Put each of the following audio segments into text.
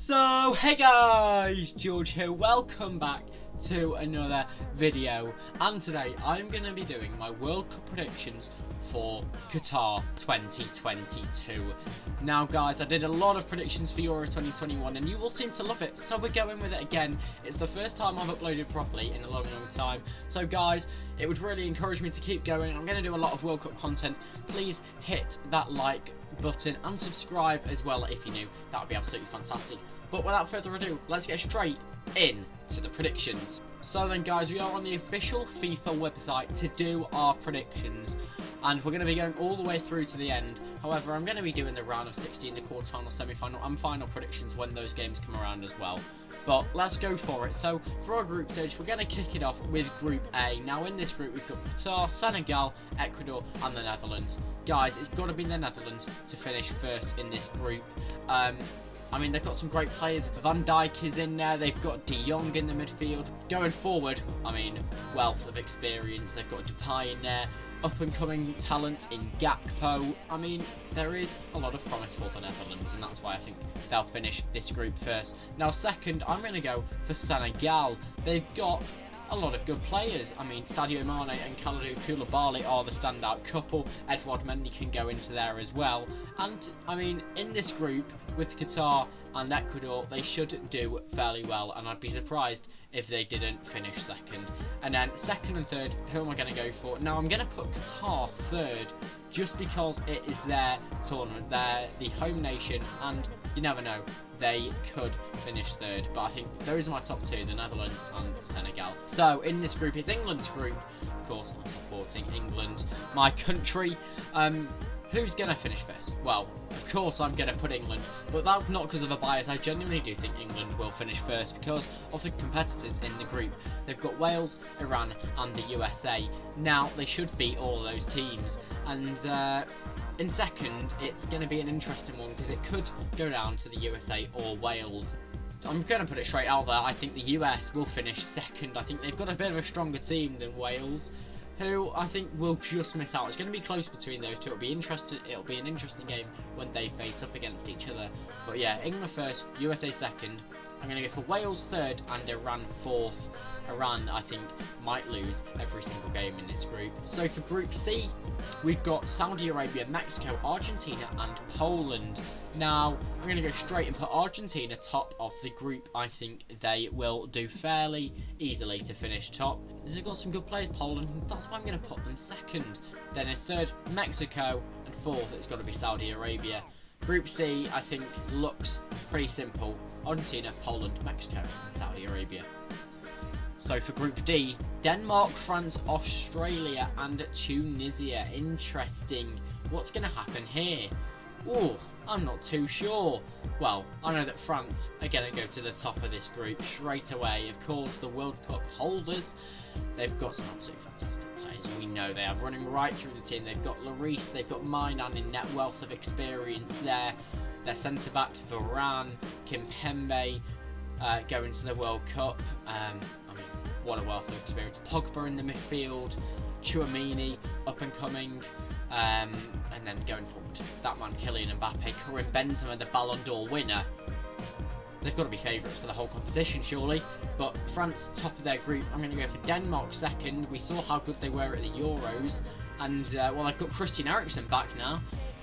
So, hey guys, George here, welcome back to another video, and today I'm going to be doing my World Cup predictions for Qatar 2022. Now guys, I did a lot of predictions for Euro 2021 and you all seem to love it, so we're going with it again. It's the first time I've uploaded properly in a long time, so guys, it would really encourage me to keep going. I'm going to do a lot of World Cup content. Please hit that like button and subscribe as well if you're new. That would be absolutely fantastic. But without further ado, let's get straight into the predictions. So then guys, we are on the official FIFA website to do our predictions, and we're going to be going all the way through to the end. However, I'm going to be doing the round of 16, the quarterfinal, semi-final and final predictions when those games come around as well. But let's go for it. So for our group stage, we're going to kick it off with Group A. Now in this group, we've got Qatar, Senegal, Ecuador and the Netherlands. Guys, it's got to be the Netherlands to finish first in this group. I mean, they've got some great players. Van Dijk is in there. They've got De Jong in the midfield. Going forward, I mean, wealth of experience. They've got Depay in there. Up-and-coming talent in Gakpo. I mean, there is a lot of promise for the Netherlands, and that's why I think they'll finish this group first. Now, second, I'm going to go for Senegal. They've got a lot of good players. I mean, Sadio Mane and Kalidou Koulibaly are the standout couple. Edouard Mendy can go into there as well. And, I mean, in this group, with Qatar and Ecuador, they should do fairly well. And I'd be surprised if they didn't finish second. And then second and third, who am I going to go for? Now, I'm going to put Qatar third, just because it is their tournament. They're the home nation, and you never know, they could finish third. But I think those are my top two, the Netherlands and Senegal. So in this group, it's England's group. Of course, I'm supporting England, my country. Who's going to finish first? Well, of course I'm going to put England, but that's not because of a bias. I genuinely do think England will finish first because of the competitors in the group. They've got Wales, Iran and the USA. Now, they should beat all of those teams. And in second, it's going to be an interesting one because it could go down to the USA or Wales. I'm going to put it straight out there. I think the US will finish second. I think they've got a bit of a stronger team than Wales, who I think will just miss out. It's going to be close between those two. It'll be an interesting game when they face up against each other. But yeah, England first, USA second. I'm going to go for Wales third and Iran fourth. Iran, I think, might lose every single game in this group. So for Group C, we've got Saudi Arabia, Mexico, Argentina and Poland. Now, I'm going to go straight and put Argentina top of the group. I think they will do fairly easily to finish top. They've got some good players, Poland, and that's why I'm going to put them second. Then in third, Mexico, and fourth, it's got to be Saudi Arabia. Group C, I think, looks pretty simple. Argentina, Poland, Mexico and Saudi Arabia. So for Group D, Denmark, France, Australia and Tunisia. Interesting. What's going to happen here? Oh, I'm not too sure. Well, I know that France are going to go to the top of this group straight away. Of course, the World Cup holders. They've got some absolutely fantastic players. We know they have running right through the team. They've got Lloris, they've got Mainan in net, wealth of experience there. Their centre-backs, Varane, Kimpembe, going to the World Cup. I mean, what a wealth of experience. Pogba in the midfield, Tchouaméni, up and coming. And then going forward, that man Kylian Mbappe, Karim Benzema, the Ballon d'Or winner. They've got to be favourites for the whole competition, surely. But France, top of their group. I'm going to go for Denmark second. We saw how good they were at the Euros. And, well, they've got Christian Eriksen back now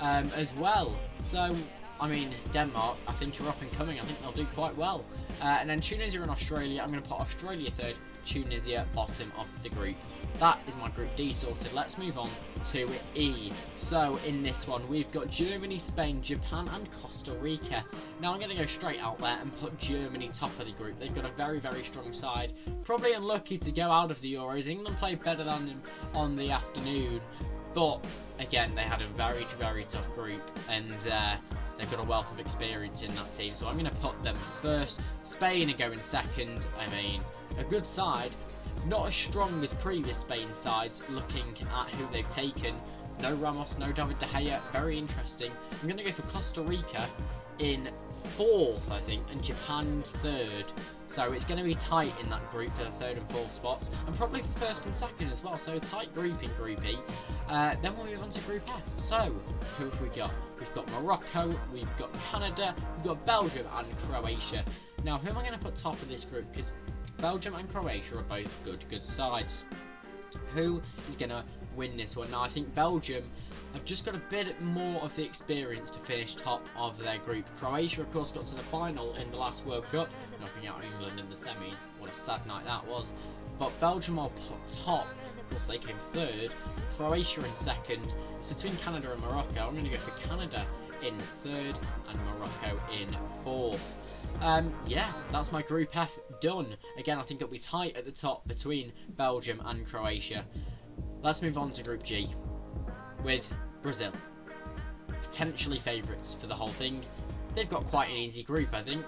as well. So, I mean, Denmark, I think, are up and coming. I think they'll do quite well. And then Tunisia and Australia. I'm going to put Australia third, Tunisia bottom of the group. That is my Group D sorted. Let's move on to E. So in this one, we've got Germany, Spain, Japan and Costa Rica. Now I'm going to go straight out there and put Germany top of the group. They've got a very, very strong side. Probably unlucky to go out of the Euros. England played better than them on the afternoon. But again, they had a very, very tough group. And they've got a wealth of experience in that team. So I'm going to put them first. Spain are going second. I mean, a good side. Not as strong as previous Spain sides, looking at who they've taken. No Ramos, no David De Gea, very interesting. I'm going to go for Costa Rica in 4th, I think, and Japan 3rd. So it's going to be tight in that group for the 3rd and 4th spots, and probably for 1st and 2nd as well. So tight group in Group E. Then we'll move on to Group F. So who have we got? We've got Morocco, we've got Canada, we've got Belgium and Croatia. Now, who am I going to put top of this group? Because Belgium and Croatia are both good sides. Who is going to win this one? Now, I think Belgium have just got a bit more of the experience to finish top of their group. Croatia, of course, got to the final in the last World Cup, knocking out England in the semis. What a sad night that was. But Belgium are top. Of course, they came 3rd. Croatia in 2nd. It's between Canada and Morocco. I'm going to go for Canada in 3rd and Morocco in 4th. Yeah, that's my Group F done. Again, I think it'll be tight at the top between Belgium and Croatia. Let's move on to Group G with Brazil. Potentially favourites for the whole thing. They've got quite an easy group, I think.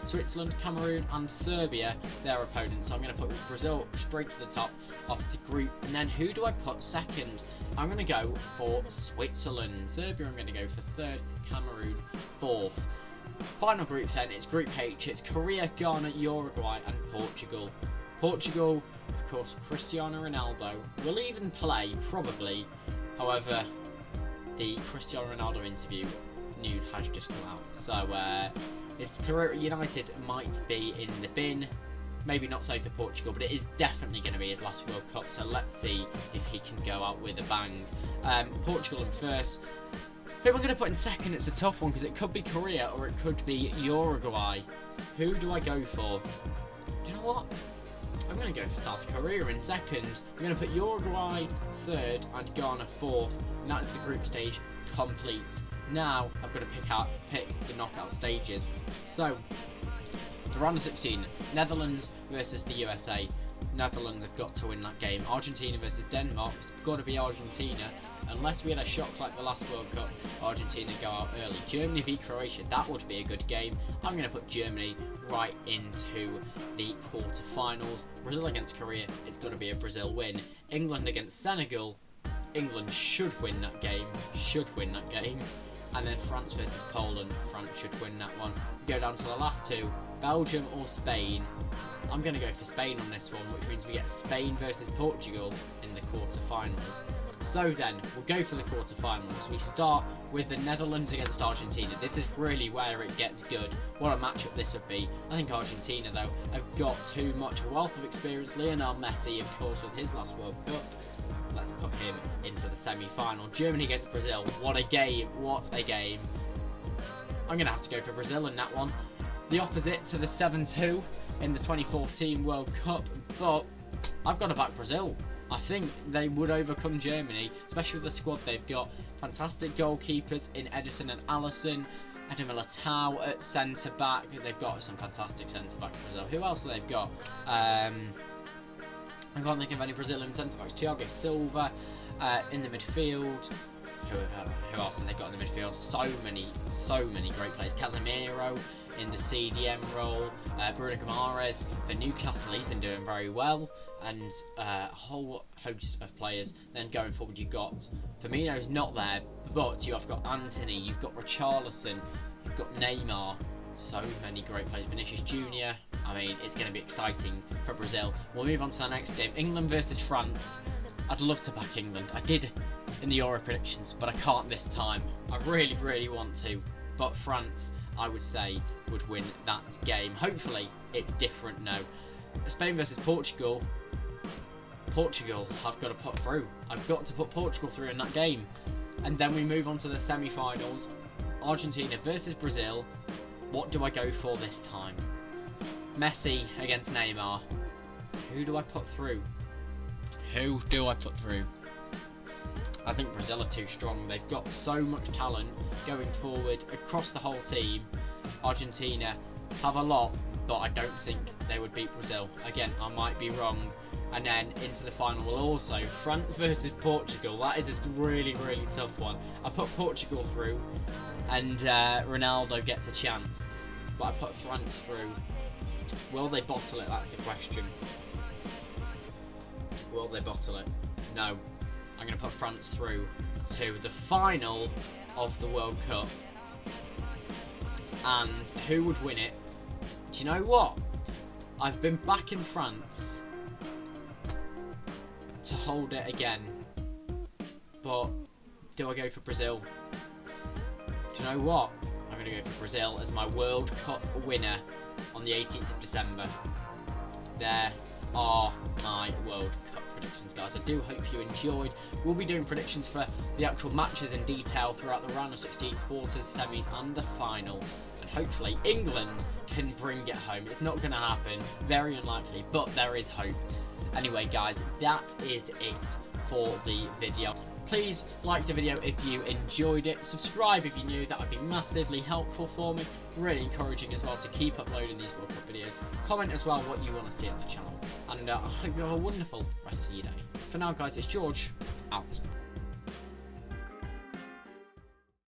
Switzerland, Cameroon and Serbia, their opponents. So I'm going to put Brazil straight to the top of the group. And then who do I put second? I'm going to go for Switzerland. Serbia I'm going to go for 3rd, Cameroon 4th. Final group then, it's Group H. It's Korea, Ghana, Uruguay and Portugal. Portugal, of course, Cristiano Ronaldo will even play, probably. However, the Cristiano Ronaldo interview news has just come out. So, his career at United might be in the bin. Maybe not so for Portugal, but it is definitely going to be his last World Cup. So let's see if he can go out with a bang. Portugal in 1st. Who am I going to put in 2nd? It's a tough one because it could be Korea or it could be Uruguay. Who do I go for? Do you know what? I'm going to go for South Korea in 2nd. I'm going to put Uruguay 3rd and Ghana 4th. And that's the group stage complete. Now I've got to pick the knockout stages. So the round of 16, Netherlands versus the USA. Netherlands have got to win that game. Argentina versus Denmark. It's got to be Argentina. Unless we had a shock like the last World Cup, Argentina go out early. Germany v Croatia, that would be a good game. I'm going to put Germany right into the quarter-finals. Brazil against Korea, it's got to be a Brazil win. England against Senegal, England should win that game. And then France versus Poland, France should win that one. Go down to the last two, Belgium or Spain. I'm going to go for Spain on this one, which means we get Spain versus Portugal in the quarter-finals. So then, we'll go for the quarter-finals. We start with the Netherlands against Argentina. This is really where it gets good. What a matchup this would be. I think Argentina, though, have got too much wealth of experience. Lionel Messi, of course, with his last World Cup. Let's put him into the semi-final. Germany against Brazil. What a game. What a game. I'm going to have to go for Brazil in that one. The opposite to the 7-2 in the 2014 World Cup. But I've got to back Brazil. I think they would overcome Germany, especially with the squad they've got. Fantastic goalkeepers in Edison and Alisson. Eder Militao at centre-back. They've got some fantastic centre-backs, Brazil. Who else have they got? I can't think of any Brazilian centre-backs. Thiago Silva in the midfield. Who else have they got in the midfield? So many great players. Casemiro in the CDM role. Bruno Guimaraes for Newcastle, he's been doing very well. And a whole host of players. Then going forward, you've got Firmino's not there, but you have got Antony, you've got Richarlison, you've got Neymar. So many great players. Vinicius Junior. I mean, it's going to be exciting for Brazil. We'll move on to the next game. England versus France. I'd love to back England. I did in the Euro predictions, but I can't this time. I really want to. But France, I would say, would win that game. Hopefully, it's different now. Spain versus Portugal. Portugal, I've got to put through. I've got to put Portugal through in that game. And then we move on to the semi-finals. Argentina versus Brazil. What do I go for this time? Messi against Neymar. Who do I put through? Who do I put through? I think Brazil are too strong. They've got so much talent going forward across the whole team. Argentina have a lot, but I don't think they would beat Brazil. Again, I might be wrong. And then into the final will also France versus Portugal. That is a really tough one. I put Portugal through, and Ronaldo gets a chance. But I put France through. Will they bottle it? That's the question. Will they bottle it? No. I'm going to put France through to the final of the World Cup. and who would win it? Do you know what? I've been back in France to hold it again, but do I go for Brazil? Do you know what? I'm going to go for Brazil as my World Cup winner on the 18th of December. There are my World Cup predictions, guys. I do hope you enjoyed. We'll be doing predictions for the actual matches in detail throughout the round of 16, quarters, semis and the final. And hopefully England can bring it home. It's not going to happen, very unlikely, but there is hope. Anyway, guys, that is it for the video. Please like the video if you enjoyed it. Subscribe if you're new, that would be massively helpful for me. Really encouraging as well to keep uploading these World Cup videos. Comment as well what you want to see on the channel. And I hope you have a wonderful rest of your day. For now, guys, it's George, out.